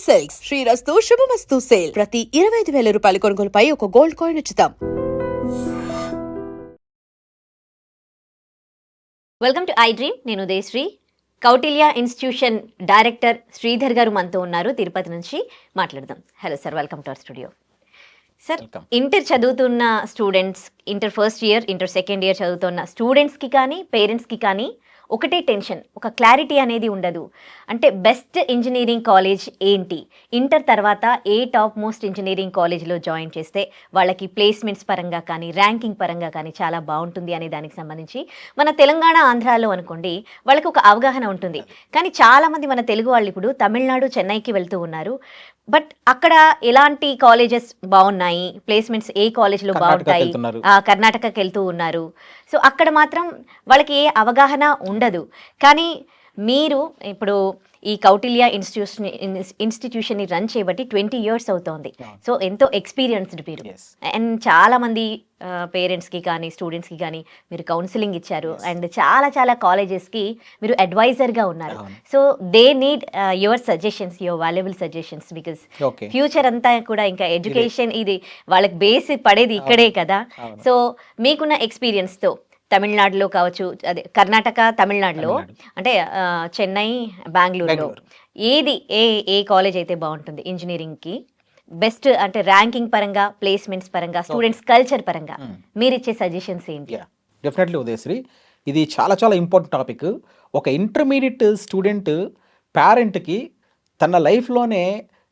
Silks శ్రీరస్తు శుభమస్తు sale ప్రతి 25,000 రూపాయల కొనుగోలుపై ఒక గోల్డ్ కాయిన్ ఉచితం. Welcome to iDream. నేను ఉదయశ్రీ. కౌటిల్య ఇన్స్టిట్యూషన్ డైరెక్టర్ శ్రీధర్ గారు మనతో ఉన్నారు. తిరుపతి నుంచి మాట్లాడదాం. Hello sir, welcome to our studio. Sir, inter చదువుతున్న students, inter first year, inter second year చదువుతున్న స్టూడెంట్స్కి కానీ పేరెంట్స్కి కానీ ఒకటే టెన్షన్, ఒక క్లారిటీ అనేది ఉండదు. అంటే బెస్ట్ ఇంజనీరింగ్ కాలేజ్ ఏంటి, ఇంటర్ తర్వాత ఏ టాప్ మోస్ట్ ఇంజనీరింగ్ కాలేజ్లో జాయిన్ చేస్తే వాళ్ళకి ప్లేస్మెంట్స్ పరంగా కానీ ర్యాంకింగ్ పరంగా కానీ చాలా బాగుంటుంది అనే దానికి సంబంధించి మన తెలంగాణ ఆంధ్రాలో అనుకోండి వాళ్ళకి ఒక అవగాహన ఉంటుంది. కానీ చాలామంది మన తెలుగు వాళ్ళు ఇప్పుడు తమిళనాడు, చెన్నైకి వెళ్తూ ఉన్నారు. బట్ అక్కడ ఎలాంటి కాలేజెస్ బాగున్నాయి, ప్లేస్మెంట్స్ ఏ కాలేజ్లో బాగుంటాయి, కర్ణాటకకి వెళ్తూ ఉన్నారు. సో అక్కడ మాత్రం వాళ్ళకి ఏ అవగాహన ఉండదు. కానీ మీరు ఇప్పుడు ఈ కౌటిల్య ఇన్స్టిట్యూషన్ని రన్ చేయబట్టి 20 years అవుతోంది. సో ఎంతో ఎక్స్పీరియన్స్డ్ మీరు. అండ్ చాలామంది పేరెంట్స్కి కానీ స్టూడెంట్స్కి కానీ మీరు కౌన్సిలింగ్ ఇచ్చారు. అండ్ చాలా కాలేజెస్కి మీరు అడ్వైజర్గా ఉన్నారు. So they need your suggestions, your valuable suggestions, because future అంతా కూడా ఇంకా ఎడ్యుకేషన్ ఇది వాళ్ళకి బేస్ పడేది ఇక్కడే కదా. సో మీకున్న ఎక్స్పీరియన్స్తో తమిళనాడులో కావచ్చు, అదే కర్ణాటక తమిళనాడులో అంటే చెన్నై, బెంగళూరులో ఏది ఏ కాలేజ్ అయితే బాగుంటుంది ఇంజనీరింగ్కి బెస్ట్, అంటే ర్యాంకింగ్ పరంగా, ప్లేస్మెంట్స్ పరంగా, స్టూడెంట్స్ కల్చర్ పరంగా మీరు ఇచ్చే సజెషన్స్ ఏంటి? డెఫినెట్లీ ఉదయశ్రీ, ఇది చాలా ఇంపార్టెంట్ టాపిక్. ఒక ఇంటర్మీడియట్ స్టూడెంట్ పేరెంట్కి తన లైఫ్లోనే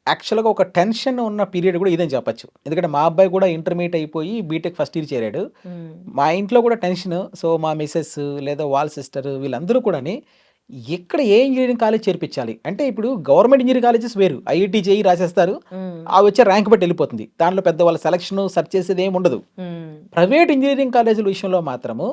యాక్చువల్గా ఒక టెన్షన్ ఉన్న పీరియడ్ కూడా ఇదని చెప్పచ్చు. ఎందుకంటే మా అబ్బాయి కూడా ఇంటర్మీడియట్ అయిపోయి బీటెక్ ఫస్ట్ ఇయర్ చేరాడు. మా ఇంట్లో కూడా టెన్షన్. సో మా మిసెస్ లేదా వాళ్ళ సిస్టర్ వీళ్ళందరూ కూడా ఎక్కడ ఏ ఇంజనీరింగ్ కాలేజ్ చేర్పించాలి అంటే, ఇప్పుడు గవర్నమెంట్ ఇంజనీరింగ్ కాలేజెస్ వేరు, ఐఐటి జేఈ రాసేస్తారు, అవి వచ్చే ర్యాంక్ బట్టి వెళ్ళిపోతుంది. దాంట్లో పెద్ద వాళ్ళ సెలక్షన్ సెర్చ్ చేసేది ఏమి ఉండదు. ప్రైవేట్ ఇంజనీరింగ్ కాలేజీల విషయంలో మాత్రము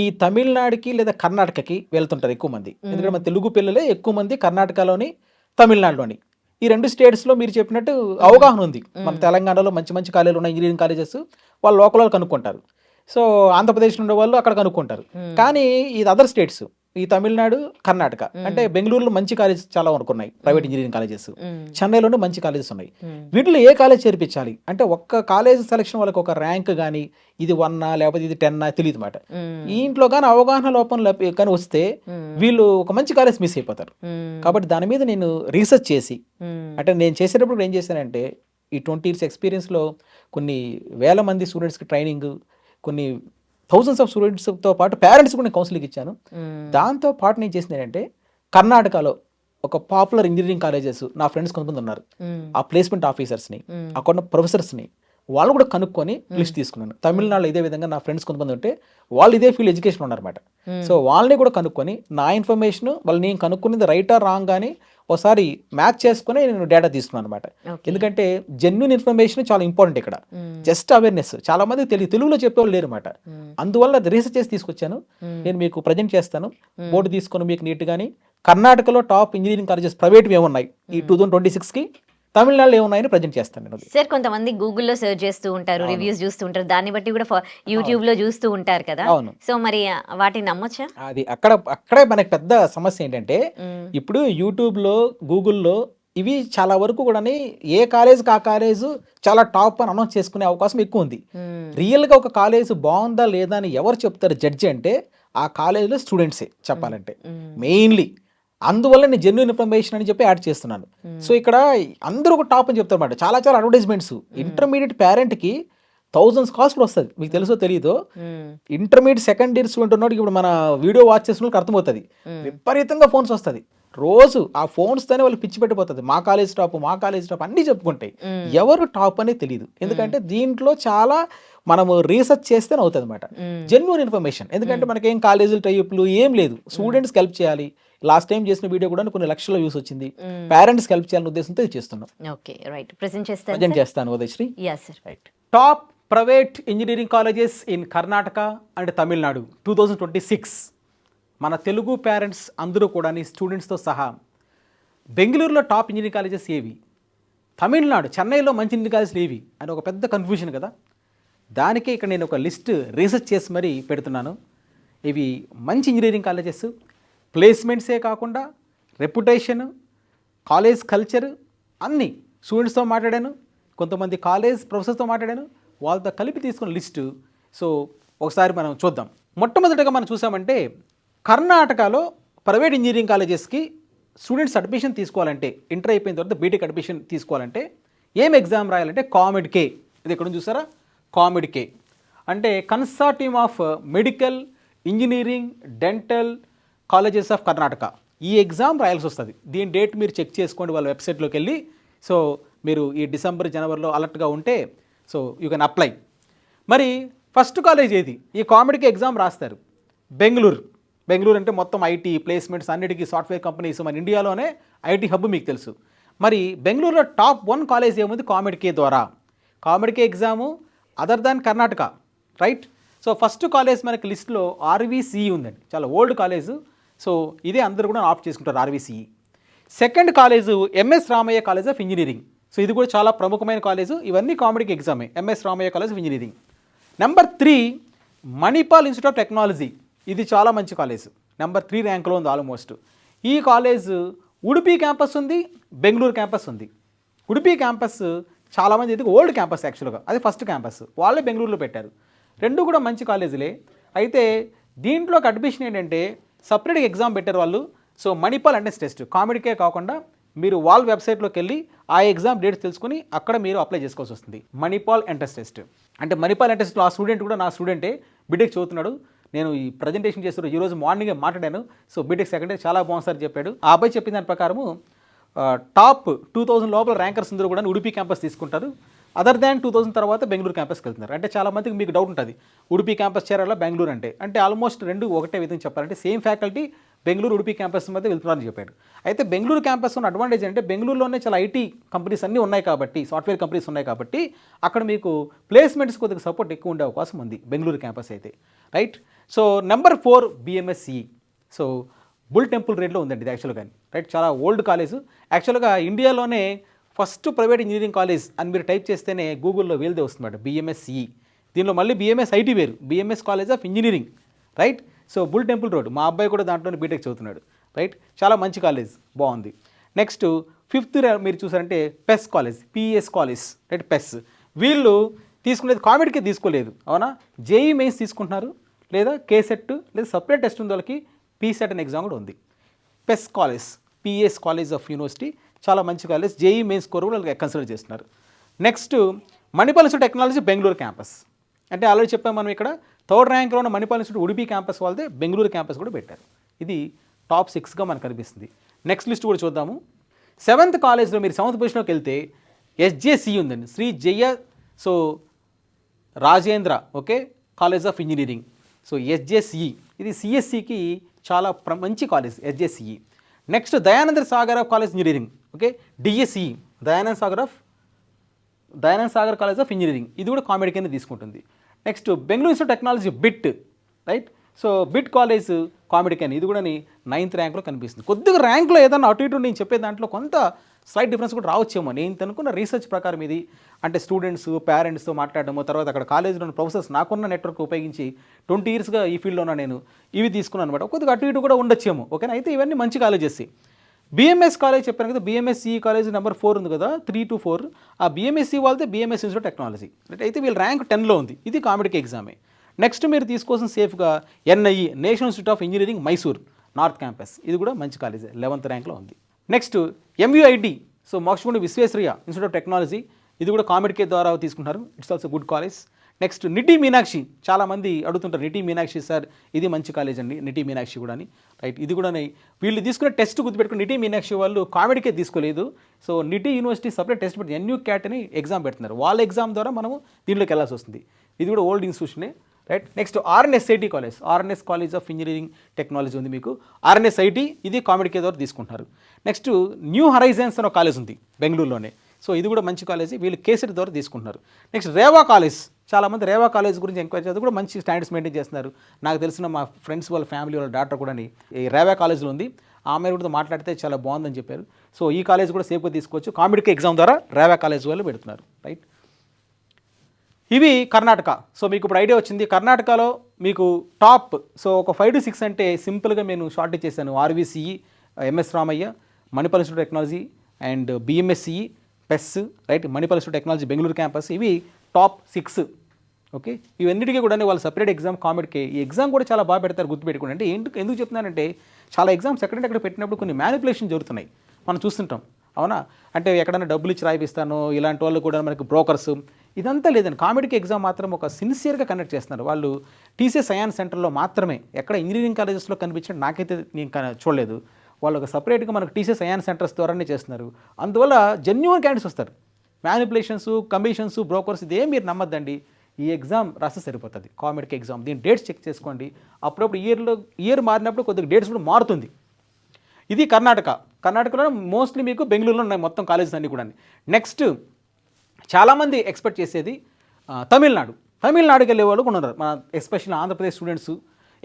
ఈ తమిళనాడుకి లేదా కర్ణాటకకి వెళ్తుంటారు ఎక్కువ మంది. ఎందుకంటే మన తెలుగు పిల్లలే ఎక్కువ మంది కర్ణాటకలోని, తమిళనాడులోని ఈ 2 స్టేట్స్లో మీరు చెప్పినట్టు అవగాహన ఉంది. మన తెలంగాణలో మంచి కాలేజీలు ఉన్నాయి, ఇంజనీరింగ్ కాలేజెస్, వాళ్ళు లోకల్ వాళ్ళు కనుక్కుంటారు. సో ఆంధ్రప్రదేశ్ ఉండే వాళ్ళు అక్కడ కనుక్కుంటారు. కానీ ఇది అదర్ స్టేట్స్, ఈ తమిళనాడు, కర్ణాటక అంటే బెంగళూరులో మంచి కాలేజెస్ చాలా వరకు ఉన్నాయి, ప్రైవేట్ ఇంజనీరింగ్ కాలేజెస్. చెన్నైలోనే మంచి కాలేజెస్ ఉన్నాయి. వీటిలో ఏ కాలేజ్ చేర్పించాలి అంటే, ఒక్క కాలేజ్ సెలక్షన్ వాళ్ళకి ఒక ర్యాంక్ కానీ ఇది 1 లేకపోతే ఇది 10 తెలియదు మాట. ఈ ఇంట్లో కానీ అవగాహన లోపం కానీ వస్తే వీళ్ళు ఒక మంచి కాలేజ్ మిస్ అయిపోతారు. కాబట్టి దాని మీద నేను రీసెర్చ్ చేసి, అంటే నేను చేసేటప్పుడు ఏం చేశానంటే, ఈ 20 years ఎక్స్పీరియన్స్లో కొన్ని వేల మంది స్టూడెంట్స్కి ట్రైనింగ్, కొన్ని thousands of స్టూడెంట్స్తో పాటు పేరెంట్స్ కూడా నేను కౌన్సిలింగ్ ఇచ్చాను. దాంతో పాటు నేను చేసింది ఏంటంటే, కర్ణాటకలో ఒక పాపులర్ ఇంజనీరింగ్ కాలేజెస్ నా ఫ్రెండ్స్ కొంతమంది ఉన్నారు, ఆ ప్లేస్మెంట్ ఆఫీసర్స్ని, అక్కడ ప్రొఫెసర్స్ని వాళ్ళు కూడా కనుక్కొని లిస్ట్ తీసుకున్నాను. తమిళనాడులో ఇదే విధంగా నా ఫ్రెండ్స్ కొంతమంది ఉంటే వాళ్ళు ఇదే ఫీల్డ్ ఎడ్యుకేషన్ ఉన్నారన్నమాట. సో వాళ్ళని కూడా కనుక్కొని నా ఇన్ఫర్మేషన్ వాళ్ళు నేను కనుక్కునేది రైట్ ఆర్ రాంగ్ కానీ ఒకసారి మ్యాచ్ చేసుకుని నేను డేటా తీసుకున్నాను అనమాట. ఎందుకంటే జెన్యూన్ ఇన్ఫర్మేషన్ చాలా ఇంపార్టెంట్ ఇక్కడ. జస్ట్ అవేర్నెస్ చాలా మంది తెలుగులో చెప్పేవాళ్ళు లేరు అనమాట. అందువల్ల రీసెర్చ్ చేసి తీసుకొచ్చాను. నేను మీకు ప్రజెంట్ చేస్తాను. బోర్డు తీసుకొని మీకు నీట్ కానీ కర్ణాటకలో టాప్ ఇంజనీరింగ్ కాలేజెస్ ప్రైవేట్వి ఏమున్నాయి ఈ 2026కి, తమిళనాడులో ఏమున్నాయని ప్రజెంట్ చేస్తాను. సార్, కొంతమంది గూగుల్లో సెర్చ్ చేస్తూ ఉంటారు, రివ్యూస్ చూస్తూ ఉంటారు, దాన్ని బట్టి కూడా యూట్యూబ్లో చూస్తూ ఉంటారు కదా. సో మరి వాటిని నమ్మొచ్చా? అది అక్కడే మనకి పెద్ద సమస్య ఏంటంటే, ఇప్పుడు యూట్యూబ్లో, గూగుల్లో ఇవి చాలా వరకు కూడా ఏ కాలేజ్కి ఆ కాలేజ్ చాలా టాప్ అని అనౌన్స్ చేసుకునే అవకాశం ఎక్కువ ఉంది. రియల్గా ఒక కాలేజ్ బాగుందా లేదా అని ఎవరు చెప్తారు జడ్జి అంటే, ఆ కాలేజ్లో స్టూడెంట్సే చెప్పాలంటే మెయిన్లీ. అందువల్ల నేను జెన్యూన్ ఇన్ఫర్మేషన్ అని చెప్పి యాడ్ చేస్తున్నాను. సో ఇక్కడ అందరూ ఒక టాప్ అని చెప్తారు అన్నమాట. చాలా అడ్వర్టైజ్మెంట్స్. ఇంటర్మీడియట్ పేరెంట్కి thousands కాస్ట్ కూడా వస్తుంది. మీకు తెలుసో తెలీదో, ఇంటర్మీడియట్ సెకండ్ ఇయర్ స్టూడెంట్ ఉన్నోడికి ఇప్పుడు మన వీడియో వాచ్ చేసిన వాళ్ళకి అర్థమవుతుంది. విపరీతంగా ఫోన్స్ వస్తుంది రోజు. ఆ ఫోన్స్తోనే వాళ్ళు పిచ్చి పెట్టిపోతుంది. మా కాలేజ్ టాప్ అన్నీ చెప్పుకుంటాయి. ఎవరు టాప్ అనేది తెలియదు. ఎందుకంటే దీంట్లో చాలా మనము రీసెర్చ్ చేస్తేనే అవుతుంది అనమాట. Genuine information. ఎందుకంటే మనకేం కాలేజీలు టైప్లు ఏం లేదు, స్టూడెంట్స్కి హెల్ప్ చేయాలి. లాస్ట్ టైం చేసిన వీడియో కూడా కొన్ని లక్షల వ్యూస్ వచ్చింది. పేరెంట్స్కి హెల్ప్ చేయాలనే ఉద్దేశంతో ఇది చేస్తున్నాం. ప్రజెంట్ చేస్తాను Udayasri. Right. Top private engineering colleges in Karnataka and Tamil Nadu 2026. మన తెలుగు పేరెంట్స్ అందరూ కూడా స్టూడెంట్స్తో సహా బెంగళూరులో టాప్ ఇంజనీరింగ్ కాలేజెస్ ఏవి, తమిళనాడు చెన్నైలో మంచి ఇంజనీరింగ్ కాలేజెస్ ఏవి అని ఒక పెద్ద కన్ఫ్యూజన్ కదా. దానికే ఇక్కడ నేను ఒక లిస్ట్ రీసెర్చ్ చేసి మరీ పెడుతున్నాను. ఇవి మంచి ఇంజనీరింగ్ కాలేజెస్, ప్లేస్మెంట్సే కాకుండా రెప్యుటేషన్, కాలేజ్ కల్చర్, అన్ని స్టూడెంట్స్తో మాట్లాడాను, కొంతమంది కాలేజ్ ప్రొఫెసర్స్తో మాట్లాడాను, వాళ్ళతో కలిపి తీసుకున్న లిస్టు. సో ఒకసారి మనం చూద్దాం. మొట్టమొదటిగా మనం చూసామంటే కర్ణాటకలో ప్రైవేట్ ఇంజనీరింగ్ కాలేజెస్కి స్టూడెంట్స్ అడ్మిషన్ తీసుకోవాలంటే, ఇంటర్ అయిపోయిన తర్వాత బీటెక్ అడ్మిషన్ తీసుకోవాలంటే ఏం ఎగ్జామ్ రాయాలంటే COMEDK. ఇది ఎక్కడ చూసారా, COMEDK అంటే consortium of medical engineering dental colleges of Karnataka. ఈ ఎగ్జామ్ రాయాల్సి వస్తుంది. దీని డేట్ మీరు చెక్ చేసుకోండి వాళ్ళ వెబ్సైట్లోకి వెళ్ళి. సో మీరు ఈ డిసెంబర్ జనవరిలో అలర్ట్గా ఉంటే సో యూ కెన్ అప్లై. మరి ఫస్ట్ కాలేజ్ ఏది? ఈ COMEDK ఎగ్జామ్ రాస్తారు బెంగళూరు అంటే మొత్తం ఐటీ ప్లేస్మెంట్స్ అన్నిటికీ సాఫ్ట్వేర్ కంపెనీస్, మన ఇండియాలోనే ఐటీ హబ్ మీకు తెలుసు. మరి బెంగళూరులో టాప్ 1 కాలేజ్ ఏముంది? COMEDK ద్వారా. COMEDK exam other than Karnataka, right? So first college మనకి లిస్ట్లో RVCE ఉందండి, చాలా ఓల్డ్ కాలేజు. సో ఇదే అందరూ కూడా ఆప్ట్ చేసుకుంటారు, RVCE. Second college MS Ramaiah college of engineering. So ఇది కూడా చాలా ప్రముఖమైన కాలేజు. ఇవన్నీ COMEDK ఎగ్జామే, MS Ramaiah college of engineering. Number 3 Manipal institute of technology. ఇది చాలా మంచి కాలేజ్, నెంబర్ 3 ర్యాంక్లో ఉంది ఆల్మోస్ట్. ఈ కాలేజ్ ఉడుపి క్యాంపస్ ఉంది, బెంగళూరు క్యాంపస్ ఉంది. ఉడుపి క్యాంపస్ చాలామంది ఇది ఓల్డ్ క్యాంపస్ యాక్చువల్గా, అది ఫస్ట్ క్యాంపస్, వాళ్ళే బెంగళూరులో పెట్టారు. రెండు కూడా మంచి కాలేజీలే. అయితే దీంట్లోకి అడ్మిషన్ ఏంటంటే సపరేట్గా ఎగ్జామ్ పెట్టారు వాళ్ళు. So Manipal entrance test, COMEDK కాకుండా మీరు వాళ్ళ వెబ్సైట్లోకి వెళ్ళి ఆ ఎగ్జామ్ డేట్స్ తెలుసుకుని అక్కడ మీరు అప్లై చేసుకోవాల్సి వస్తుంది. మణిపాల్ ఎంట్రన్స్ టెస్ట్ అంటే మణిపాల్ ఎంట్రన్స్ టెస్ట్లో ఆ స్టూడెంట్ కూడా నా స్టూడెంటే, బీటెక్ చదువుతున్నాడు. నేను ఈ ప్రజెంటేషన్ చేస్తున్న ఈరోజు మార్నింగే మాట్లాడాను. సో బీటెక్ సెకండ్ ఇయర్ చాలా బాగుంది సార్ చెప్పాడు. ఆ అబ్బాయి చెప్పిన దాని ప్రకారము టాప్ 2000 లోపల ర్యాంకర్స్ అందరూ కూడా ఉడుపి క్యాంపస్ తీసుకుంటారు. అదర్ దాన్ 2000 తర్వాత బెంగళూరు క్యాంపస్కి వెళ్తున్నారు. అంటే చాలామందికి మీకు డౌట్ ఉంటుంది, ఉడుపి క్యాంపస్ చేరాలా బెంగళూరు అంటే ఆల్మోస్ట్ రెండు ఒకటే విధంగా చెప్పాలంటే same faculty Bengaluru Udupi campus మధ్య వెళ్తున్నారని చెప్పాడు. అయితే బెంగళూరు క్యాంపస్ ఉన్న అడ్వాంటేజ్ అంటే బెంగళూరులోనే చాలా ఐటీ కంపెనీస్ అన్నీ ఉన్నాయి కాబట్టి, సాఫ్ట్వేర్ కంపెనీస్ ఉన్నాయి కాబట్టి అక్కడ మీకు ప్లేస్మెంట్స్ కొద్దిగా సపోర్ట్ ఎక్కువ ఉండే అవకాశం ఉంది బెంగళూరు క్యాంపస్ అయితే, right? So number 4 BMSCE. So bull temple రేట్లో ఉందండి ఇది యాక్చువల్గా, రైట్? చాలా ఓల్డ్ కాలేజ్ యాక్చువల్గా. ఇండియాలోనే ఫస్ట్ ప్రైవేట్ ఇంజనీరింగ్ కాలేజ్ అని మీరు టైప్ చేస్తేనే గూగుల్లో వెళ్తే వస్తుందన్నమాట BMSCE. దీనిలో మళ్ళీ BMS IT వేరు, BMS college of engineering, right? So bull temple road, మా అబ్బాయి కూడా దాంట్లోనే బీటెక్ చదువుతున్నాడు, రైట్? చాలా మంచి కాలేజ్, బాగుంది. నెక్స్ట్ 5th మీరు చూసారంటే PES college, PES college, right? PES వీళ్ళు తీసుకునేది COMEDK తీసుకోలేదు, అవునా? JEE మెయిన్స్ తీసుకుంటున్నారు, లేదా KSET లేదా సపరేట్ టెస్ట్ ఉంది వాళ్ళకి, PSET అనే ఎగ్జామ్ కూడా ఉంది. PES college, PES college of university, చాలా మంచి కాలేజ్. JEE మెయిన్స్ స్కోర్ కూడా వాళ్ళకి కన్సిడర్ చేస్తున్నారు. Next Manipal institute technology Bengaluru campus. అంటే ఆల్రెడీ చెప్పాము మనం ఇక్కడ 3rd ర్యాంక్లో ఉన్న మణిపాల్ ఇన్స్టిట్యూట్ ఉడుపి క్యాంపస్ వాళ్ళదే బెంగళూరు క్యాంపస్ కూడా పెట్టారు. ఇది టాప్ 6గా మనకు కనిపిస్తుంది. నెక్స్ట్ లిస్ట్ కూడా చూద్దాము. 7th కాలేజ్లో మీరు 7th పొజిషన్లోకి వెళ్తే SJCE ఉందండి, Sri Jaya Rajendra, okay, college of engineering. So SJCE ఇది CSCకి చాలా మంచి college SJCE. Next Dayananda Sagar of college engineering, okay, DSE Dayananda Sagar college of engineering. ఇది కూడా COMEDK కింద తీసుకుంటుంది. Next Bengaluru institute technology BIT, right? So BIT college COMEDK ఇది కూడా 9th ర్యాంక్లో కనిపిస్తుంది. కొద్దిగా ర్యాంక్లో ఏదైనా అటు ఇటు నేను చెప్పే దాంట్లో కొంత స్లైట్ డిఫరెన్స్ కూడా రావచ్చేమో. నేను అనుకున్న రీసెర్చ్ ప్రకారం ఇది, అంటే స్టూడెంట్స్ పేరెంట్స్తో మాట్లాడడము, తర్వాత అక్కడ కాలేజీలోని ప్రొఫెసర్స్, నాకున్న నెట్వర్క్ ఉపయోగించి 20 ఇయర్స్గా ఈ ఫీల్డ్లో ఉన్నా నేను, ఇవి తీసుకున్నాను అనమాట. కొద్దిగా అటు ఇటు కూడా ఉండొచ్చేమో, ఓకేనా? అయితే ఇవన్నీ మంచి కాలేజెస్. BMS కాలేజ్ చెప్పాను కదా, BMSCE కాలేజ్ నెంబర్ 4 ఉంది కదా, 3 to 4. ఆ BMSCE వాళ్ళతే BMS ఇన్స్టిట్యూట్ టెక్నాలజీ, అయితే వీళ్ళ ర్యాంక్ 10లో ఉంది. ఇది COMEDK ఎగ్జామే. నెక్స్ట్ మీరు తీసుకోవాల్సిన సేఫ్గా NIE national institute of engineering Mysore north campus. ఇది కూడా మంచి కాలేజ్, 11th ర్యాంక్లో ఉంది. Next MUIT, so Mokshagunda Visvesvaraya institute of technology. ఇది కూడా COMEDK ద్వారా తీసుకుంటారు. It's also good college. Next Nitte Meenakshi, చాలామంది అడుగుతుంటారు నిటి మీనాక్షి సార్, ఇది మంచి కాలేజ్ అండి నిటి మీనాక్షి కూడా అని, రైట్? ఇది కూడా వీళ్ళు తీసుకునే టెస్ట్ గుర్తుపెట్టుకుని నిటి మీనాక్షి వాళ్ళు COMEDK తీసుకోలేదు. సో నిటి యూనివర్సిటీ సపరేట్ టెస్ట్ పెట్టి NUCAT అని ఎగ్జామ్ పెడుతున్నారు. వాళ్ళ ఎగ్జామ్ ద్వారా మనము దీంట్లోకి వెళ్ళాల్సి వస్తుంది. ఇది కూడా ఓల్డ్ ఇన్స్టిట్యూషనే, right? Next RNSIT college, RNS college of engineering technology ఉంది మీకు, RNSIT. ఇది COMEDK ద్వారా తీసుకుంటున్నారు. నెక్స్ట్ న్యూ హరైజన్స్ అనే కాలేజ్ ఉంది బెంగళూరులోనే. సో ఇది కూడా మంచి కాలేజీ, వీళ్ళు KSET ద్వారా తీసుకుంటున్నారు. నెక్స్ట్ రేవా కాలేజ్, చాలామంది రేవా కాలేజ్ గురించి ఎంక్వైరీ చేస్తారు, కూడా మంచి స్టాండర్డ్స్ మెయింటైన్ చేస్తున్నారు. నాకు తెలిసిన మా ఫ్రెండ్స్ వాళ్ళ ఫ్యామిలీ వాళ్ళ డాక్టర్ కూడా ఈ రేవా కాలేజ్లో ఉంది. ఆమె కూడా మాట్లాడితే చాలా బాగుందని చెప్పారు. సో ఈ కాలేజ్ కూడా సేఫ్గా తీసుకోవచ్చు. COMEDK ఎగ్జామ్ ద్వారా రేవా కాలేజ్ వాళ్ళు పెడుతున్నారు, రైట్? ఇవి కర్ణాటక. సో మీకు ఇప్పుడు ఐడియా వచ్చింది. కర్ణాటకలో మీకు టాప్, సో ఒక 5 to 6 అంటే సింపుల్గా నేను షార్ట్ ఇచ్చేసాను. RVCE, MS Ramaiah, Manipal institute technology and BMSC PES right Manipal institute technology Bengaluru campus ఇవి టాప్ 6. ఓకే, ఇవన్నిటికీ కూడా వాళ్ళు సపరేట్ ఎగ్జామ్ కామెడీకి ఈ ఎగ్జామ్ కూడా చాలా బాగా పెడతారు గుర్తుపెట్టుకోండి. అంటే ఎందుకు చెప్తున్నానంటే చాలా ఎగ్జామ్స్ ఎక్కడంటే అక్కడ పెట్టినప్పుడు కొన్ని మ్యానిపులేషన్ జరుగుతున్నాయి మనం చూస్తుంటాం, అవునా? అంటే ఎక్కడైనా డబ్బులు ఇచ్చి రాయిపిస్తాను ఇలాంటి వాళ్ళు కూడా మనకి బ్రోకర్స్ ఇదంతా లేదండి. కామెడీకి ఎగ్జామ్ మాత్రం ఒక సిన్సియర్గా కండక్ట్ చేస్తున్నారు వాళ్ళు. టీసీఎస్ సైన్స్ సెంటర్లో మాత్రమే, ఎక్కడ ఇంజనీరింగ్ కాలేజెస్లో కనిపించిన నాకైతే నేను చూడలేదు. వాళ్ళు ఒక సపరేట్గా మనకు టీసీఎస్ సైన్స్ సెంటర్స్ ద్వారానే చేస్తున్నారు. అందువల్ల జెన్యూన్ క్యాండిడేట్స్ వస్తారు. మ్యానిపులేషన్స్, కమిషన్స్, బ్రోకర్స్ ఇదేం మీరు నమ్మద్దండి. ఈ ఎగ్జామ్ రాస్తే సరిపోతుంది కామెడీకి ఎగ్జామ్. దీని డేట్స్ చెక్ చేసుకోండి. అప్పుడప్పుడు ఇయర్ మారినప్పుడు కొద్దిగా డేట్స్ కూడా మారుతుంది. ఇది కర్ణాటకలో మోస్ట్లీ మీకు బెంగళూరులో ఉన్నాయి మొత్తం కాలేజెస్ అన్నీ కూడా. నెక్స్ట్ చాలామంది ఎక్స్పెక్ట్ చేసేది తమిళనాడుకి వెళ్ళే వాళ్ళు కూడా ఉన్నారు. మన ఎస్పెషల్లీ ఆంధ్రప్రదేశ్ స్టూడెంట్స్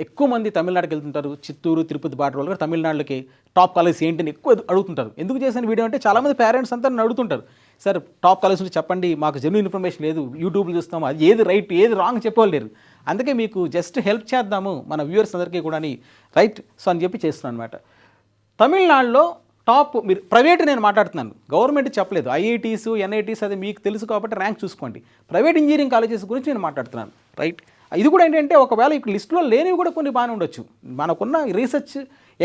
ఎక్కువ మంది తమిళనాడుకి వెళ్తుంటారు. చిత్తూరు, తిరుపతి బార్డర్ వాళ్ళు కూడా తమిళనాడుకి టాప్ కాలేజ్ ఏంటని ఎక్కువ అడుగుతుంటారు. ఎందుకు చేసిన వీడియో అంటే చాలామంది పేరెంట్స్ అంతా నన్ను అడుగుతుంటారు, సార్ టాప్ కాలేజ్ నుంచి చెప్పండి, మాకు జెన్యూన్ ఇన్ఫర్మేషన్ లేదు, యూట్యూబ్లో చూస్తాము, అది ఏది రైట్ ఏది రాంగ్ చెప్పలేరు. అందుకే మీకు జస్ట్ హెల్ప్ చేద్దాము మన వ్యూవర్స్ అందరికీ కూడా రైట్ సో అని చెప్పి చేస్తున్నాను అనమాట. తమిళనాడులో టాప్, మీరు ప్రైవేట్ నేను మాట్లాడుతున్నాను, గవర్నమెంట్ చెప్పలేదు. ఐఐటీస్, ఎన్ఐటీస్ అది మీకు తెలుసు కాబట్టి ర్యాంక్ చూసుకోండి. ప్రైవేట్ ఇంజనీరింగ్ కాలేజెస్ గురించి నేను మాట్లాడుతున్నాను, రైట్. ఇది కూడా ఏంటంటే ఒకవేళ ఇక్కడ లిస్టులో లేనివి కూడా కొన్ని బాగానే ఉండొచ్చు. మనకున్న రీసెర్చ్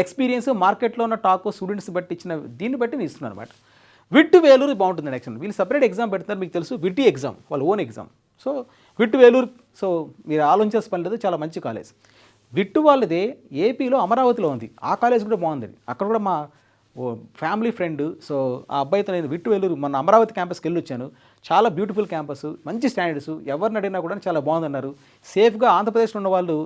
ఎక్స్పీరియన్స్, మార్కెట్లో ఉన్న టాక్, స్టూడెంట్స్ బట్టి ఇచ్చిన దీన్ని బట్టి నేను ఇస్తున్నాను అనమాట. విట్ వేలూరు బాగుంటుంది యాక్చువల్. వీళ్ళు సపరేట్ ఎగ్జామ్ పెడతారు, మీకు తెలుసు, విట్టి ఎగ్జామ్ వాళ్ళ own exam. So VIT Vellore, so మీరు ఆలోచించాల్సిన పని లేదు, చాలా మంచి కాలేజ్. విట్టు వాళ్ళదే ఏపీలో అమరావతిలో ఉంది, ఆ కాలేజ్ కూడా బాగుంది. అక్కడ కూడా మా ఫ్యామిలీ ఫ్రెండ్, సో ఆ అబ్బాయితో నేను విట్టు వేలూరు మన అమరావతి క్యాంపస్కి వెళ్ళి వచ్చాను. చాలా బ్యూటిఫుల్ క్యాంపస్, మంచి స్టాండర్డ్స్, ఎవరిని అడిగినా కూడా చాలా బాగుందన్నారు. సేఫ్గా ఆంధ్రప్రదేశ్లో ఉన్న వాళ్ళు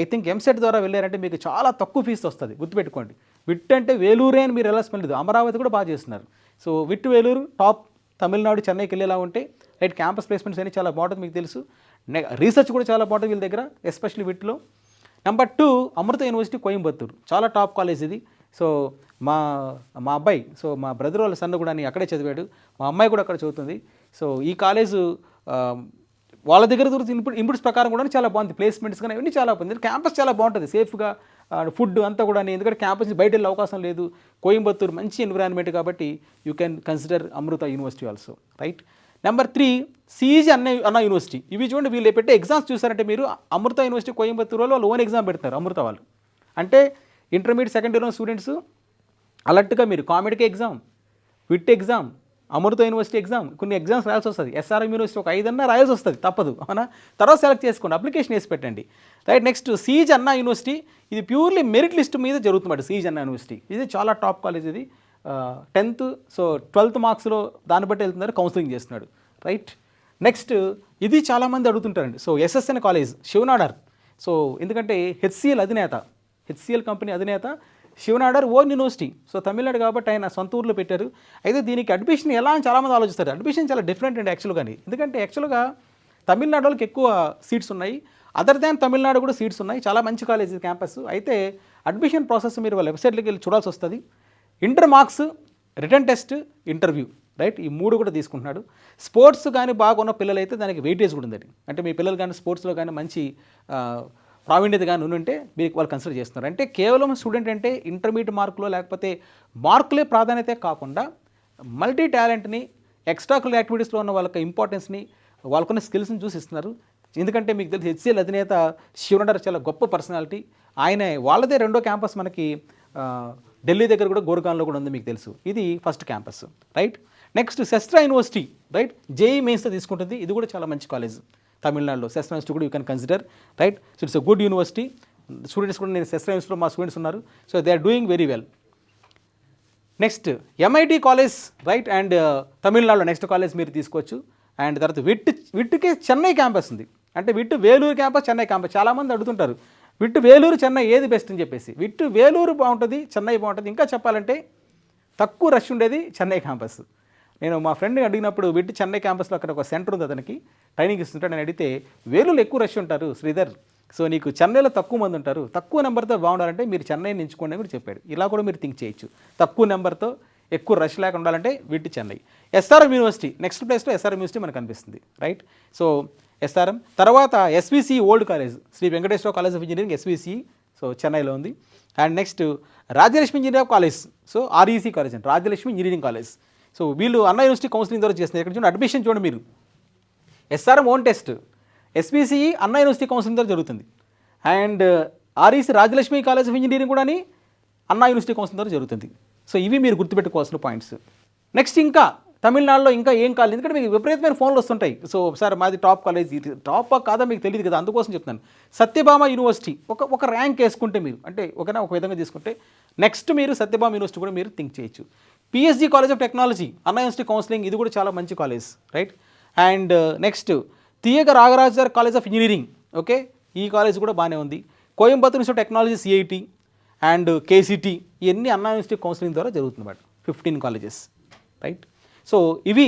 ఐ థింక్ ఎంసెట్ ద్వారా వెళ్ళారంటే మీకు చాలా తక్కువ ఫీజు వస్తుంది, గుర్తుపెట్టుకోండి. విట్టు అంటే వేలూరే అని మీరు వెళ్ళాల్సిన లేదు, అమరావతి కూడా బాగా చేస్తున్నారు. So VIT Vellore top. Tamil Nadu, చెన్నైకి వెళ్ళేలా ఉంటే రైట్. క్యాంపస్ ప్లేస్మెంట్స్ అన్ని చాలా బాగుంటుంది, మీకు తెలుసు. రీసెర్చ్ కూడా చాలా బాగుంటుంది వీళ్ళ దగ్గర, ఎస్పెషల్లీ విట్లో. నెంబర్ 2 అమృత యూనివర్సిటీ కోయంబత్తూరు, చాలా టాప్ కాలేజ్ ఇది. సో మా అబ్బాయి, సో మా బ్రదర్ వాళ్ళ సన్న కూడా అక్కడే చదివాడు, మా అమ్మాయి కూడా అక్కడ చదువుతుంది. సో ఈ కాలేజు వాళ్ళ దగ్గర దొరుకుతుంది ఇన్పుట్స్ ప్రకారం కూడా చాలా బాగుంది, ప్లేస్మెంట్స్ కానీ ఇవన్నీ చాలా బాగుంది. క్యాంపస్ చాలా బాగుంటుంది, సేఫ్గా ఫుడ్ అంతా కూడా. ఎందుకంటే క్యాంపస్ నుంచి బయట వెళ్ళే అవకాశం లేదు. కోయంబత్తూరు మంచి ఎన్విరాన్మెంట్ కాబట్టి you can consider Amrita university also, right. Number 3 CEG Anna university. ఇవి చూడండి, వీళ్ళు పెట్టే ఎగ్జామ్స్ చూసారంటే మీరు, అమృత యూనివర్సిటీ కోయంబత్తూరు వాళ్ళు ఓన్ ఎగ్జామ్ పెడతారు అమృత వాళ్ళు. అంటే ఇంటర్మీడియట్ సెకండ్ ఇయర్ స్టూడెంట్స్ అలర్ట్గా మీరు కామెడీకి ఎగ్జామ్, విట్ ఎగ్జామ్, అమృత యూనివర్సిటీ ఎగ్జామ్, కొన్ని ఎగ్జామ్స్ రాయాల్సి వస్తుంది. ఎస్ఆర్ఎం యూనివర్సిటీ ఒక 5 అన్నా రాయాల్సి వస్తుంది, తప్పదు, అవునా. తర్వాత సెలెక్ట్ చేసుకోండి, అప్లికేషన్ వేసి పెట్టండి, right. Next CEG Anna university, ఇది ప్యూర్లీ మెరిట్ లిస్ట్ మీద జరుగుతుంది. సిఈజీ అన్నా యూనివర్సిటీ ఇది చాలా టాప్ కాలేజ్. ఇది 10th, సో 12th మార్క్స్లో దాన్ని బట్టి వెళ్తున్నారు, కౌన్సిలింగ్ చేస్తున్నాడు, రైట్. నెక్స్ట్ ఇది చాలామంది అడుగుతుంటారండి. So SSN college Shiv Nadar. So ఎందుకంటే హెచ్సిఎల్ కంపెనీ అధినేత Shiv Nadar own university. So Tamil Nadu కాబట్టి ఆయన సొంత ఊర్లో పెట్టారు. అయితే దీనికి అడ్మిషన్ ఎలా అని చాలామంది ఆలోచిస్తారు. అడ్మిషన్ చాలా డిఫరెంట్ అండి యాక్చువల్గా. ఎందుకంటే యాక్చువల్గా తమిళనాడు వాళ్ళకి ఎక్కువ సీట్స్ ఉన్నాయి, అదర్ దాన్ తమిళనాడు కూడా సీట్స్ ఉన్నాయి. చాలా మంచి కాలేజ్ క్యాంపస్. అయితే అడ్మిషన్ ప్రాసెస్ మీరు వాళ్ళ వెబ్సైట్లోకి వెళ్ళి చూడాల్సి వస్తుంది. Inter marks, return test, interview, right. ఈ 3 కూడా తీసుకుంటున్నాడు. స్పోర్ట్స్ కానీ బాగున్న పిల్లలు అయితే దానికి వెయిటేజ్ కూడా ఉందండి. అంటే మీ పిల్లలు కానీ స్పోర్ట్స్లో కానీ మంచి ప్రావీణ్యత కానీ ఉంటే మీకు వాళ్ళు కన్సిడర్ చేస్తున్నారు. అంటే కేవలం స్టూడెంట్ అంటే ఇంటర్మీడియట్ మార్కులో లేకపోతే మార్కులే ప్రాధాన్యత కాకుండా మల్టీ టాలెంట్ని, ఎక్స్ట్రా కరిక్యులర్ యాక్టివిటీస్లో ఉన్న వాళ్ళకి ఇంపార్టెన్స్ని, వాళ్ళకున్న స్కిల్స్ని చూసి ఇస్తున్నారు. ఎందుకంటే మీకు తెలిసి హెచ్సిఎల్ అధినేత శివనాడార్ చాలా గొప్ప పర్సనాలిటీ. ఆయన వాళ్ళదే 2వ క్యాంపస్ మనకి ఢిల్లీ దగ్గర కూడా గోర్గాన్లో కూడా ఉంది, మీకు తెలుసు. ఇది ఫస్ట్ క్యాంపస్, రైట్. నెక్స్ట్ శస్త్ర యూనివర్సిటీ, రైట్. జేఈ మెయిన్స్తో తీసుకుంటుంది. ఇది కూడా చాలా మంచి కాలేజ్ తమిళనాడులో. శస్త్ర యూనివర్సిటీ కూడా you can consider, right. So it's a good university. Students కూడా నేను శస్త్ర యూనివర్సిటీలో మా స్టూడెంట్స్ ఉన్నారు. So they are doing very well. Next MIT college, right. And తమిళనాడులో నెక్స్ట్ కాలేజ్ మీరు తీసుకోవచ్చు. అండ్ తర్వాత విట్టుకే చెన్నై క్యాంపస్ ఉంది. అంటే VIT Vellore campus, Chennai campus. చాలామంది అడుగుతుంటారు విట్టు వేలూరు, చెన్నై ఏది బెస్ట్ అని చెప్పేసి. విట్టు వేలూరు బాగుంటుంది, చెన్నై బాగుంటుంది. ఇంకా చెప్పాలంటే తక్కువ రష్ ఉండేది చెన్నై క్యాంపస్. నేను మా ఫ్రెండ్ని అడిగినప్పుడు విట్టు చెన్నై క్యాంపస్లో అక్కడ ఒక సెంటర్ ఉంది, అతనికి ట్రైనింగ్ ఇస్తుంటాడు. నేను అడిగితే వేలూరులో ఎక్కువ రష్ ఉంటారు శ్రీధర్, సో నీకు చెన్నైలో తక్కువ మంది ఉంటారు, తక్కువ నెంబర్తో బాగుండాలంటే మీరు చెన్నైని ఎంచుకోండి అని కూడా చెప్పాడు. ఇలా కూడా మీరు థింక్ చేయొచ్చు. తక్కువ నెంబర్తో ఎక్కువ రష్ లేకుండా ఉండాలంటే VIT Chennai. SRM university next ప్లేస్లో ఎస్ఆర్ఎం యూనివర్సిటీ మనకు కనిపిస్తుంది, రైట్. సో ఎస్ఆర్ఎం తర్వాత SVC old college, Shri Venkateswara college of engineering, SVC, so చెన్నైలో ఉంది. And next Rajalakshmi engineering college, so REC college అండి, రాజ్యలక్ష్మి ఇంజనీరింగ్ కాలేజ్. సో వీళ్ళు అన్నా యూనివర్సిటీ కౌన్సిలింగ్ ద్వారా చేస్తున్నారు. ఇక్కడ చూడండి అడ్మిషన్ చూడండి మీరు, ఎస్ఆర్ఎం ఓన్ టెస్ట్, ఎస్పీసీఈ అన్నా యూనివర్సిటీ కౌన్సిలింగ్ ద్వారా జరుగుతుంది. And REC Rajalakshmi college of engineering కూడా అన్నా యూనివర్సిటీ కౌన్సిలింగ్ ద్వారా జరుగుతుంది. సో ఇవి మీరు గుర్తుపెట్టుకోవాల్సిన పాయింట్స్. నెక్స్ట్ ఇంకా తమిళనాడులో ఇంకా ఏం కాలేదు, ఎందుకంటే మీకు విపరీతమైన ఫోన్లు వస్తుంటాయి. సో సార్ మాది టాప్ కాలేజ్, టాప్ కాదా మీకు తెలియదు కదా, అందుకోసం చెప్తున్నాను. సత్యభామ యూనివర్సిటీ ఒక ర్యాంక్ వేసుకుంటే మీరు అంటే ఒక విధంగా తీసుకుంటే నెక్స్ట్ మీరు సత్యభామ యూనివర్సిటీ కూడా మీరు థింక్ చేయొచ్చు. PSG college of technology Anna university counselling, ఇది కూడా చాలా మంచి college, right. And next Thiagarajar college of engineering, okay, ఈ కాలేజ్ కూడా బాగానే ఉంది. Coimbatore institute of technology CIT and KCT, ఇవన్నీ అన్నా యూనివర్సిటీ కౌన్సిలింగ్ ద్వారా జరుగుతుంది. 15 కాలేజెస్, రైట్. సో ఇవి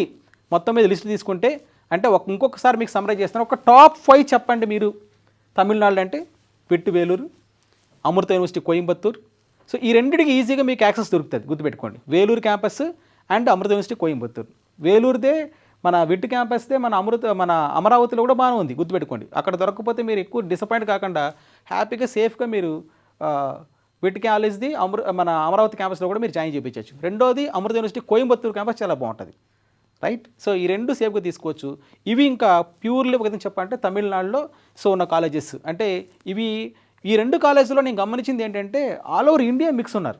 మొత్తం మీద లిస్ట్ తీసుకుంటే అంటే ఇంకొకసారి మీకు సమ్మరైజ్ చేస్తాను. ఒక టాప్ 5 చెప్పండి మీరు తమిళనాడులో అంటే VIT Vellore, Amrita university Coimbatore. So ఈ రెండింటికి ఈజీగా మీకు యాక్సెస్ దొరుకుతుంది, గుర్తుపెట్టుకోండి. Vellore campus and Amrita university Coimbatore. వేలూరుదే మన విట్ క్యాంపస్దే మన అమరావతిలో కూడా బాగానే ఉంది, గుర్తుపెట్టుకోండి. అక్కడ దొరకకపోతే మీరు ఎక్కువ డిసప్పాయింట్ కాకుండా హ్యాపీగా సేఫ్గా మీరు విట్ కాలేజ్ది మన అమరావతి క్యాంపస్లో కూడా మీరు జాయిన్ చేయించవచ్చు. రెండోది అమృత యూనివర్సిటీ కోయంబత్తూర్ క్యాంపస్ చాలా బాగుంటుంది, రైట్. సో ఈ రెండు సేఫ్గా తీసుకోవచ్చు. ఇవి ఇంకా ప్యూర్లీ ఒక విధంగా చెప్పాలంటే తమిళనాడులో సో ఉన్న కాలేజెస్ అంటే ఇవి. ఈ 2 కాలేజీలో నేను గమనించింది ఏంటంటే ఆల్ ఓవర్ ఇండియా మిక్స్ ఉన్నారు.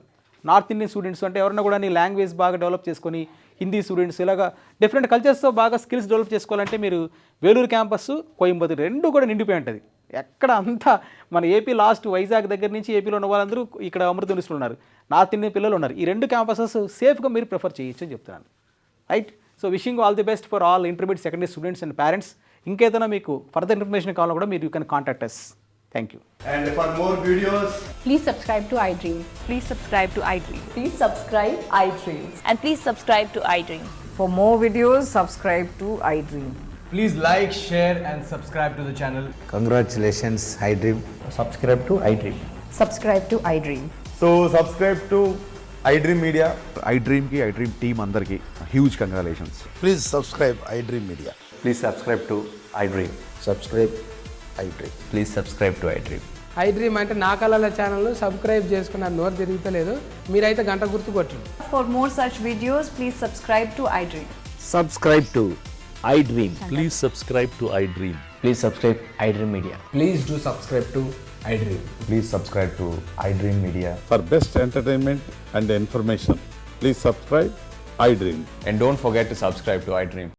నార్త్ ఇండియన్ స్టూడెంట్స్ అంటే ఎవరన్నా కూడా నీ లాంగ్వేజ్ బాగా డెవలప్ చేసుకొని, హిందీ స్టూడెంట్స్ ఇలాగా డిఫరెంట్ కల్చర్స్తో బాగా స్కిల్స్ డెవలప్ చేసుకోవాలంటే మీరు వేలూరు క్యాంపస్, కోయంబత్తూర్ 2 కూడా నిండిపోయి ఉంటుంది. ఎక్కడ అంతా మన ఏపీ లాస్ట్ వైజాగ్ దగ్గర నుంచి ఏపీలో ఉన్న వాళ్ళందరూ ఇక్కడ అమృత యూనివర్సిటీలో ఉన్నారు, నార్త్ ఇండియన్ పిల్లలు ఉన్నారు. ఈ 2 క్యాంపసెస్ సేఫ్గా మీరు ప్రిఫర్ చేయొచ్చు అని చెప్తున్నాను, right. So wishing all the best for all intermediate secondary students and parents. ఇంకేదైనా మీకు ఫర్దర్ ఇన్ఫర్మేషన్ కావాలో కూడా మీరు you can contact us. Thank you. And for more videos, Please subscribe to iDream. Please subscribe to iDream. Please subscribe iDream. And please subscribe to iDream. For more videos, subscribe to iDream. please like, share and subscribe to the channel. Congratulations, iDream. Subscribe to iDream. Subscribe to iDream. So subscribe to iDream Media. iDream की iDream team अंदर की huge congratulations. Please subscribe iDream Media. Please subscribe to iDream. Subscribe iDream. Please subscribe to iDream. iDream అంటే నా కళల channel subscribe చేసుకున్న నోరు తిరుగుతలేదు, మీరైతే గంట గుర్తు కొట్టండి. For more such videos, please subscribe to iDream. Subscribe to iDream. Please subscribe to iDream. Please subscribe iDream Media. Please do subscribe to iDream. Please subscribe to iDream Media. For best entertainment and information, please subscribe iDream. And don't forget to subscribe to iDream.